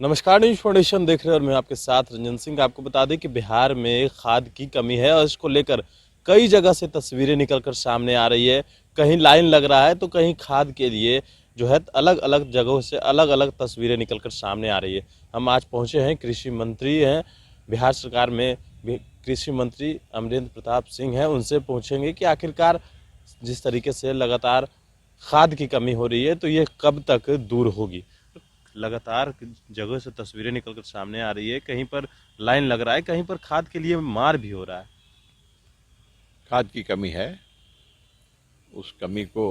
नमस्कार, news foundation देख रहे हैं और मैं आपके साथ रंजन सिंह। आपको बता दें कि बिहार में खाद की कमी है और इसको लेकर कई जगह से तस्वीरें निकलकर सामने आ रही है। कहीं लाइन लग रहा है तो कहीं खाद के लिए जो है अलग अलग जगहों से अलग अलग तस्वीरें निकलकर सामने आ रही है। हम आज पहुंचे हैं, कृषि मंत्री हैं बिहार सरकार में, कृषि मंत्री अमरेंद्र प्रताप सिंह हैं। उनसे पूछेंगे कि आखिरकार जिस तरीके से लगातार खाद की कमी हो रही है तो ये कब तक दूर होगी। लगातार जगह से तस्वीरें निकलकर सामने आ रही है, कहीं पर लाइन लग रहा है, कहीं पर खाद के लिए मार भी हो रहा है। खाद की कमी है, उस कमी को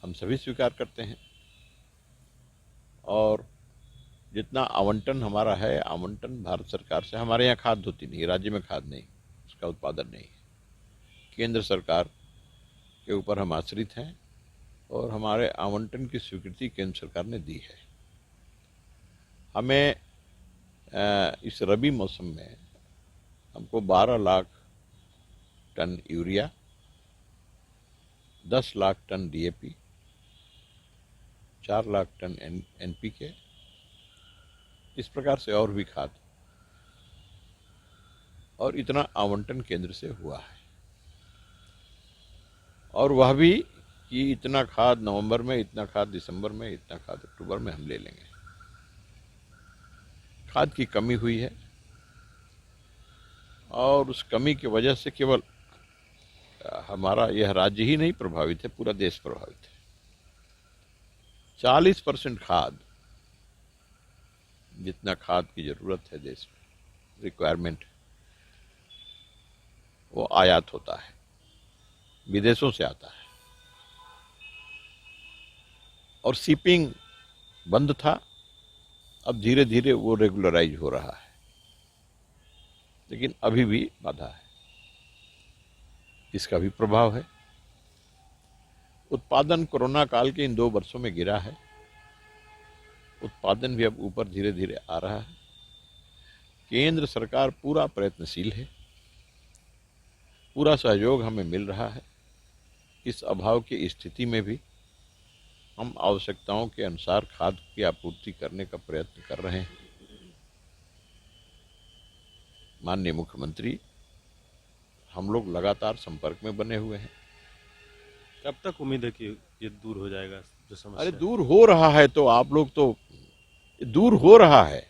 हम सभी स्वीकार करते हैं और जितना आवंटन हमारा है, आवंटन भारत सरकार से, हमारे यहाँ खाद होती नहीं, राज्य में खाद नहीं, उसका उत्पादन नहीं है। केंद्र सरकार के ऊपर हम आश्रित हैं और हमारे आवंटन की स्वीकृति केंद्र सरकार ने दी है। हमें इस रबी मौसम में हमको 12 lakh ton urea, 10 lakh ton DAP, 4 lakh ton NPK, इस प्रकार से और भी खाद, और इतना आवंटन केंद्र से हुआ है। और वह भी कि इतना खाद नवंबर में, इतना खाद दिसंबर में, इतना खाद अक्टूबर में हम ले लेंगे। खाद की कमी हुई है और उस कमी की वजह से केवल हमारा यह राज्य ही नहीं प्रभावित है, पूरा देश प्रभावित है। 40% खाद, जितना खाद की जरूरत है देश में, रिक्वायरमेंट, वो आयात होता है, विदेशों से आता है। और शिपिंग बंद था, अब धीरे धीरे वो रेगुलराइज हो रहा है, लेकिन अभी भी बाधा है, इसका भी प्रभाव है। उत्पादन कोरोना काल के इन 2 वर्षों में गिरा है, उत्पादन भी अब ऊपर धीरे धीरे आ रहा है। केंद्र सरकार पूरा प्रयत्नशील है, पूरा सहयोग हमें मिल रहा है। इस अभाव की स्थिति में भी हम आवश्यकताओं के अनुसार खाद की आपूर्ति करने का प्रयत्न कर रहे हैं। माननीय मुख्यमंत्री, हम लोग लगातार संपर्क में बने हुए हैं। कब तक उम्मीद है कि ये दूर हो जाएगा जो समस्या? अरे दूर हो रहा है, तो आप लोग तो, दूर हो रहा है।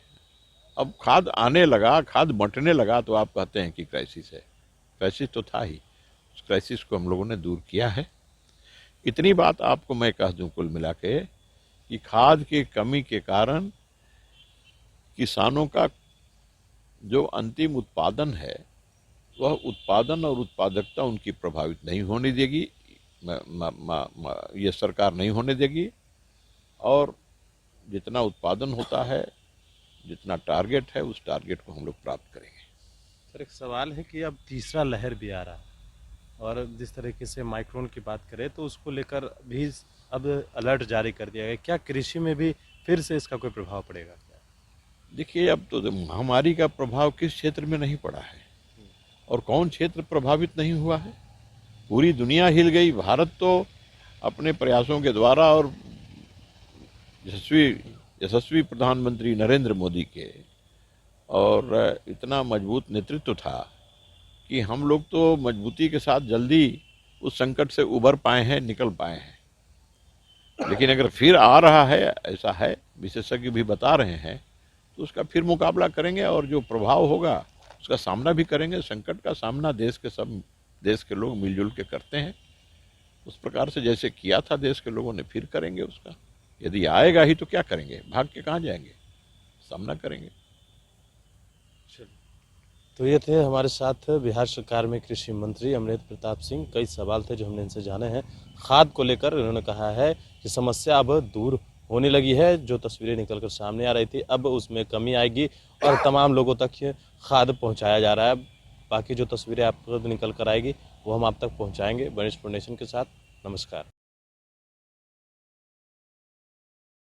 अब खाद आने लगा, खाद बंटने लगा, तो आप कहते हैं कि क्राइसिस है। क्राइसिस तो था ही, उस क्राइसिस को हम लोगों ने दूर किया है। इतनी बात आपको मैं कह दूं कुल मिला के कि खाद की कमी के कारण किसानों का जो अंतिम उत्पादन है, वह उत्पादन और उत्पादकता उनकी प्रभावित नहीं होने देगी, ये सरकार नहीं होने देगी। और जितना उत्पादन होता है, जितना टारगेट है, उस टारगेट को हम लोग प्राप्त करेंगे। सर, एक सवाल है कि अब तीसरा लहर भी आ रहा है और जिस तरीके से माइक्रोन की बात करें तो उसको लेकर भी अब अलर्ट जारी कर दिया गया। क्या कृषि में भी फिर से इसका कोई प्रभाव पड़ेगा क्या? देखिए, अब तो महामारी का प्रभाव किस क्षेत्र में नहीं पड़ा है और कौन क्षेत्र प्रभावित नहीं हुआ है। पूरी दुनिया हिल गई। भारत तो अपने प्रयासों के द्वारा और यशस्वी प्रधानमंत्री नरेंद्र मोदी के और इतना मजबूत नेतृत्व था कि हम लोग तो मजबूती के साथ जल्दी उस संकट से उबर पाए हैं, निकल पाए हैं। लेकिन अगर फिर आ रहा है, ऐसा है, विशेषज्ञ भी बता रहे हैं, तो उसका फिर मुकाबला करेंगे और जो प्रभाव होगा उसका सामना भी करेंगे। संकट का सामना सब देश के लोग मिलजुल के करते हैं। उस प्रकार से जैसे किया था देश के लोगों ने, फिर करेंगे उसका। यदि आएगा ही तो क्या करेंगे, भाग के कहाँ जाएंगे, सामना करेंगे। तो ये थे हमारे साथ बिहार सरकार में कृषि मंत्री अमरेंद्र प्रताप सिंह। कई सवाल थे जो हमने इनसे जाने हैं खाद को लेकर। उन्होंने कहा है कि समस्या अब दूर होने लगी है, जो तस्वीरें निकलकर सामने आ रही थी अब उसमें कमी आएगी और तमाम लोगों तक खाद पहुंचाया जा रहा है। बाकी जो तस्वीरें आपको निकल कर आएगी वो हम आप तक पहुंचाएंगे। न्यूज फाउंडेशन के साथ नमस्कार।